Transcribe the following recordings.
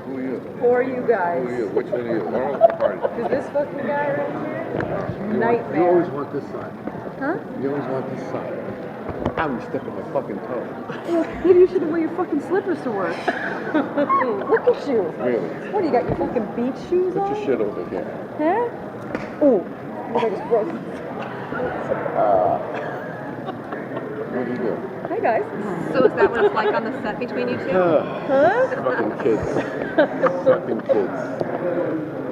Who are you? For you guys. Who are you? Which one are you? Party. Is this fucking guy right here? Nightmare. You always want this side. Huh? You always want this side. I'm stepping my fucking toe. Maybe you shouldn't wear your fucking slippers to work. Look at you. Really? What, you got your fucking beach shoes on? Put your shit over here. Huh? Ooh. I just broke. What do you do? Hey guys. So is that what it's like on the set between you two? Huh? Fucking kids. Fucking kids.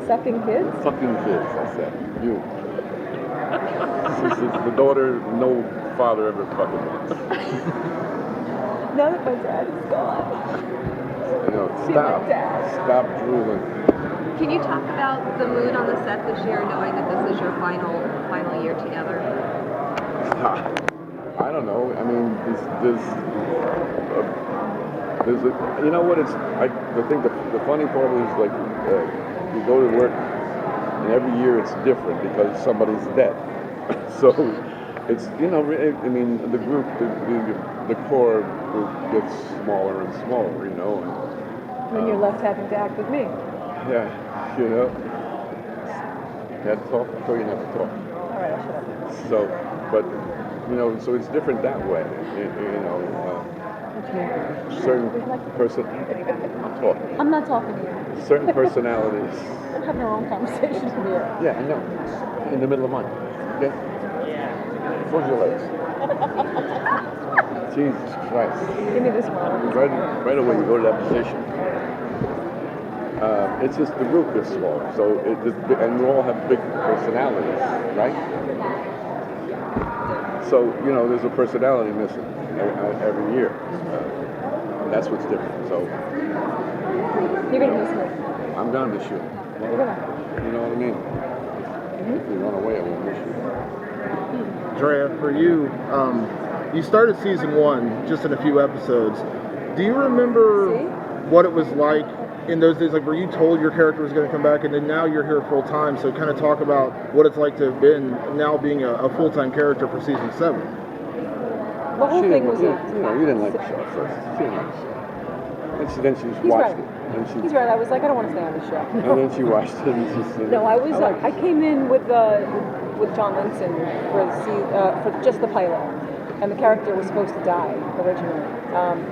Sucking kids? Fucking kids, I said. You. Since the daughter, no father ever fucking wants. Now that my dad is gone. You know, See stop. my dad. Stop drooling. Can you talk about the mood on the set this year, knowing that this is your final year together? I don't know. I mean, there's a, you know what? I think the funny part is like you go to work and every year it's different because somebody's dead. So it's, you know, I mean, the group, the core group gets smaller and smaller, you know. And When you're left having to act with me. yeah, you know. You had to talk, I told you not to talk. All right, I'll shut up. So, but, you know, so it's different that way, you know. Certain talk. I'm not talking to you. Certain personalities. I'm having our own conversation here. Yeah, I know. In the middle of mine. Okay? Close your legs. Jesus Christ. Give me this one. Right away you go to that position. It's just the group is small, so and we all have big personalities, right? So, you know, there's a personality missing every year. And that's what's different. So You're gonna miss me. I'm gonna miss you. You're gonna. You know what I mean? If you run away, I won't miss you. Drea, for you, you started season 1 just in a few episodes. Do you remember what it was like in those days? Like, were you told your character was going to come back, and then now you're here full time? So, kind of talk about what it's like to have been now being a full time character for season 7. The whole thing was you didn't like the show at first. She didn't like the show. And then she just watched it. And He's right. I was like, I don't want to stay on the show. And then she watched it and she said, No, I was. I came in with John Linson for just the pilot, and the character was supposed to die originally.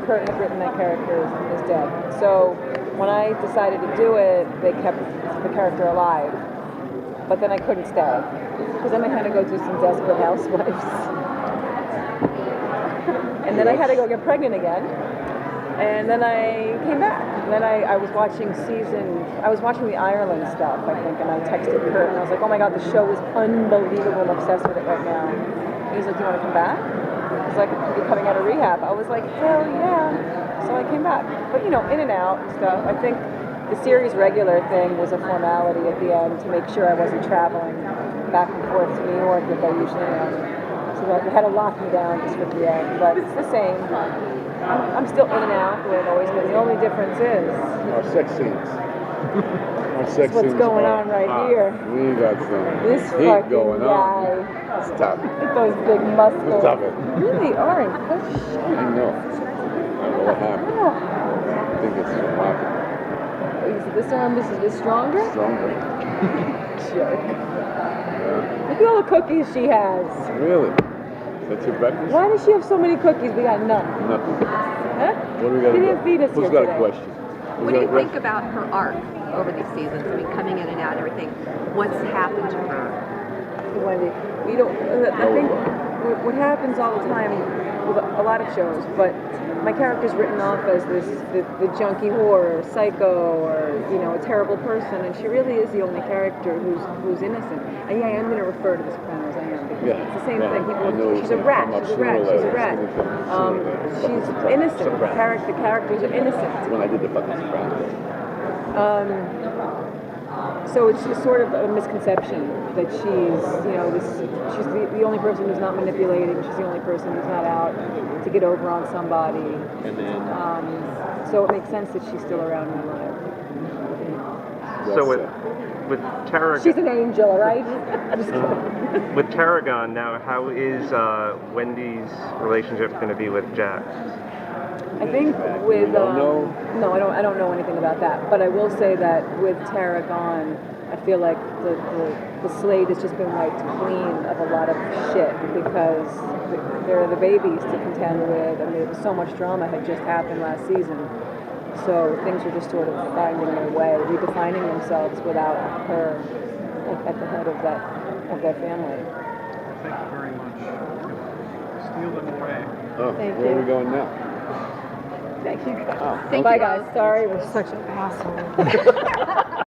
Kurt had written that character is dead. So when I decided to do it, they kept the character alive, but then I couldn't stay because then I had to go do some Desperate Housewives, and then I had to go get pregnant again. And then I came back. And then I was watching the Ireland stuff, I think, and I texted Kurt, and I was like, oh my God, the show is unbelievable. I'm obsessed with it right now. And he's like, do you want to come back? He's like, you're coming out of rehab. I was like, hell yeah. So I came back. But, you know, in and out and stuff. I think the series regular thing was a formality at the end to make sure I wasn't traveling back and forth to New York like I usually am. So they had to lock me down just for the end. But it's the same. I'm still in and out the way I've always been. The only difference is our sex scenes. Our sex what's scenes going on right here. We got some This heat fucking going guy. on. Stop it. With those big muscles. Stop it. Really aren't. Good shit. I know. I don't know what happened. I think it's popping. Is this arm is this stronger? Stronger. Jerk. Yeah. Look at all the cookies she has. Really? That's your breakfast? Why does she have so many cookies? We got none. Nothing. Huh? What do we got? He didn't feed us Who's here got today. a question? What do you think about her arc over these seasons? I mean, coming in and out and everything. What's happened to her? Wendy, we don't. I think what happens all the time with a lot of shows, but my character's written off as the junkie whore, or psycho, or a terrible person, and she really is the only character who's innocent. And yeah, I am going to refer to the Sopranos. I am because it's the same thing. People, she's a rat. She's a rat. She's a rat. She's innocent. The characters are innocent. When I did the fucking Sopranos. So it's just sort of a misconception that she's the only person who's not manipulating. She's the only person who's not out to get over on somebody. And then, so it makes sense that she's still around in my life. So with Tarragon, she's an angel, all right? I'm just kidding. With Tarragon now, how is Wendy's relationship going to be with Jack? I think with don't know? no, I don't know anything about that. But I will say that with Tara gone, I feel like the slate has just been wiped clean of a lot of shit because there are the babies to contend with, and there was so much drama had just happened last season. So things are just sort of finding their way, redefining themselves without her at the head of that family. Thank you very much. Steal them away. Oh, Thank where you. are we going now? Thank you. Oh, Thank Bye, you guys. both. Sorry, we're such an asshole.